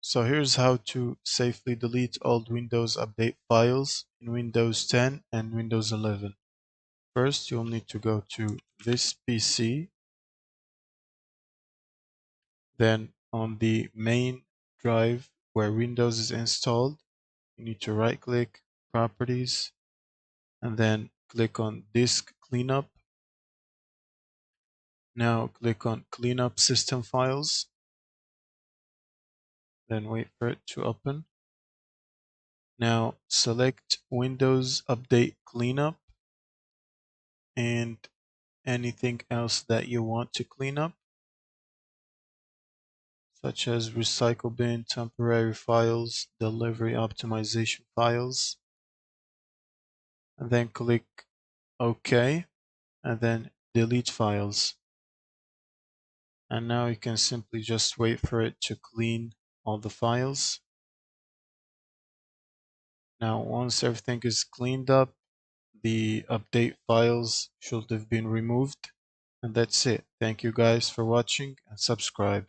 So here's how to safely delete old Windows Update files in Windows 10 and Windows 11. First, you'll need to go to this PC. Then on the main drive where Windows is installed, you need to right-click, Properties, and then click on Disk Cleanup. Now click on Cleanup System Files. Then wait for it to open. Now select Windows Update Cleanup and anything else that you want to clean up, such as recycle bin, temporary files, delivery optimization files, and then click OK, and then delete files. And now you can simply just wait for it to clean all the files. Now, once everything is cleaned up, the update files should have been removed. And that's it. Thank you guys for watching and subscribe.